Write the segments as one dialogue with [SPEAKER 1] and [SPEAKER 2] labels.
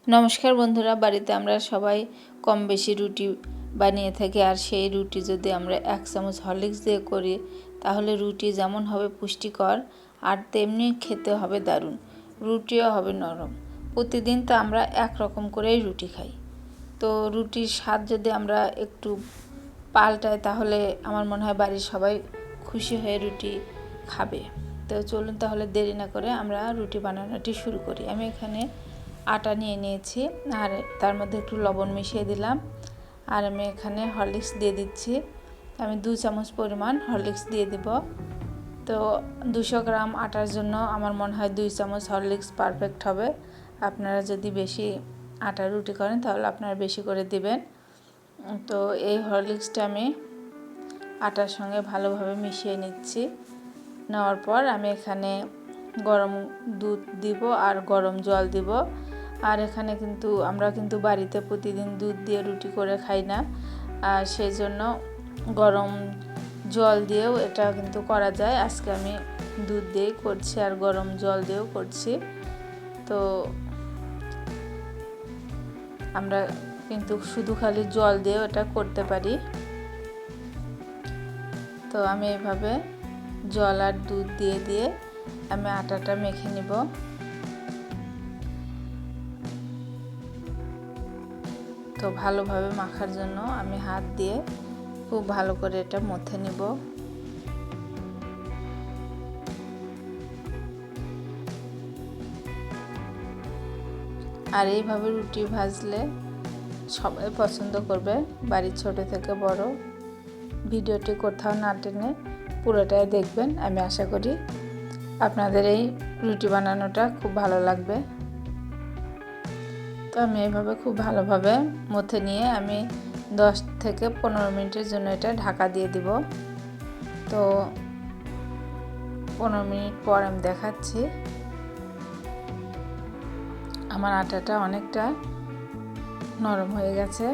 [SPEAKER 1] নমস্কার বন্ধুরা, বাড়িতে আমরা সবাই কম বেশি রুটি বানিয়ে থাকি। আর সেই রুটি যদি আমরা 1 চামচ হরলিক্স দিয়ে করি তাহলে রুটি যেমন হবে পুষ্টিকর আর তেমনি খেতে হবে দারুণ, রুটিও হবে নরম। প্রতিদিন তো আমরা একরকম করেই রুটি খাই, তো রুটির স্বাদ যদি আমরা একটু পাল্টাই তাহলে আমার মনে হয় বাড়ির সবাই খুশি হয়ে রুটি খাবে। তো চলুন তাহলে দেরি না করে আমরা রুটি বানানোটি শুরু করি। আমি এখানে আটা নিয়ে নিয়েছি আর তার মধ্যে একটু লবণ মিশিয়ে দিলাম। আর আমি এখানে হরলিক্স দিয়ে দিচ্ছি। আমি 2 চামচ পরিমাণ হরলিক্স দিয়ে দেব। তো 200 গ্রাম আটার জন্য আমার মনে হয় 2 চামচ হরলিক্স পারফেক্ট হবে। আপনারা যদি বেশি আটা রুটি করেন তাহলে আপনারা বেশি করে দিবেন। তো এই হরলিক্সটা আমি আটার সঙ্গে ভালোভাবে মিশিয়ে নিচ্ছি। নেওয়ার পর আমি এখানে গরম দুধ দিব আর গরম জল দিব। আর এখানে আমরা কিন্তু বাড়িতে প্রতিদিন দুধ দিয়ে রুটি করে খাই না, আর সেই জন্য গরম জল দিয়েও এটা কিন্তু করা যায়। আজকে আমি দুধ দিয়েই করছি আর গরম জল দিয়েও করছি। তো আমরা কিন্তু শুধু খালি জল দিয়েও এটা করতে পারি। তো আমি এইভাবে জল আর দুধ দিয়ে আমি আটাটা মেখে নিব। তো ভালোভাবে মাখার জন্য আমি হাত দিয়ে খুব ভালো করে এটা মথে নিব। আর এইভাবে রুটি ভাজলে সবাই পছন্দ করবে, বাড়ির ছোট থেকে বড়। ভিডিওটি কোথাও না টেনে পুরোটাই দেখবেন, আমি আশা করি আপনাদের এই রুটি বানানোটা খুব ভালো লাগবে। তো আমি এইভাবে খুব ভালোভাবে মথে নিয়ে আমি 10 থেকে 15 মিনিটের জন্য এটা ঢাকা দিয়ে দিব। তো 15 মিনিট পর আমি দেখাচ্ছি। আমার আটাটা অনেকটা নরম হয়ে গেছে।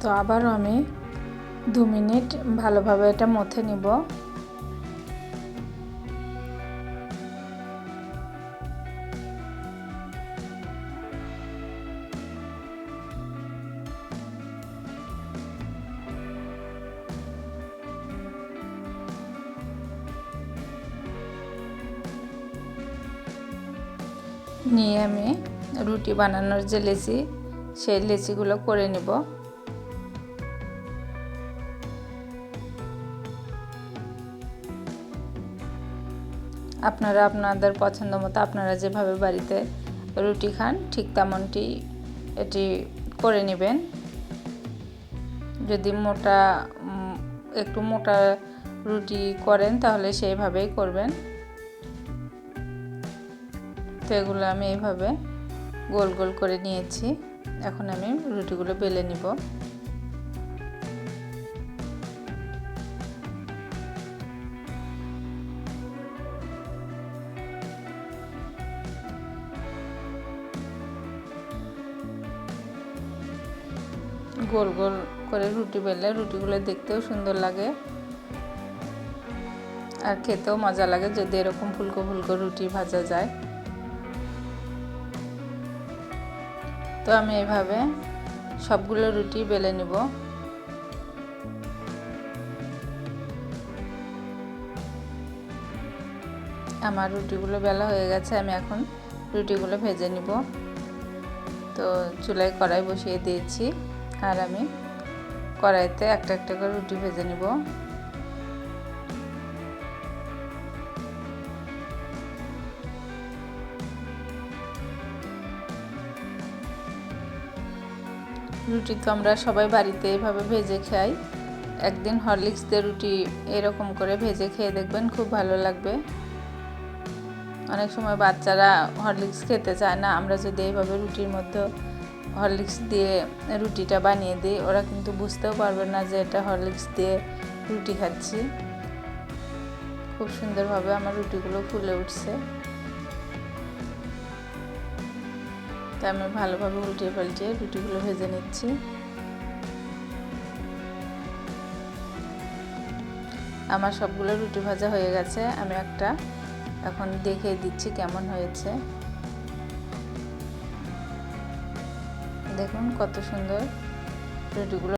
[SPEAKER 1] তো আবারও আমি 2 মিনিট ভালোভাবে এটা মথে নিব। নিয়ে আমি রুটি বানানোর যে লেচি, সেই লেচিগুলো করে নিব। আপনারা আপনাদের পছন্দ মতো আপনারা যেভাবে বাড়িতে রুটি খান ঠিক তেমনটি এটি করে নেবেন। যদি একটু মোটা রুটি করেন তাহলে সেইভাবেই করবেন। তো এগুলো আমি এইভাবে গোল গোল করে নিয়েছি। এখন আমি রুটিগুলো বেলে নিব। গোল গোল করে রুটি বেললে রুটিগুলো দেখতেও সুন্দর লাগে আর খেতেও মজা লাগে যদি এরকম ফুলকো ফুলকো রুটি ভাজা যায়। তো আমি এইভাবে সবগুলো রুটি বেলে নিব। আমার রুটিগুলো বেলা হয়ে গেছে, আমি এখন রুটিগুলো ভেজে নিব। তো চুলায় কড়াই বসিয়ে দিয়েছি আর আমি কড়াইতে একটা একটা করে রুটি ভেজে নিব। রুটি তো আমরা সবাই বাড়িতে এইভাবে ভেজে খাই। একদিন হরলিক্স দিয়ে রুটি এরকম করে ভেজে খেয়ে দেখবেন, খুব ভালো লাগবে। অনেক সময় বাচ্চারা হরলিক্স খেতে চায় না, আমরা যদি এইভাবে রুটির মধ্যে হরলিক্স দিয়ে রুটিটা বানিয়ে দিই ওরা কিন্তু বুঝতেও পারবে না যে এটা হরলিক্স দিয়ে রুটি খাচ্ছি। খুব সুন্দরভাবে আমার রুটিগুলো ফুলে উঠছে। তাই আমি ভালোভাবে উল্টিয়ে পাল্টিয়ে রুটিগুলো ভেজে নিচ্ছি। আমার সবগুলো রুটি ভাজা হয়ে গেছে। আমি একটা এখন দেখিয়ে দিচ্ছি কেমন হয়েছে। দেখুন কত সুন্দর রুটিগুলো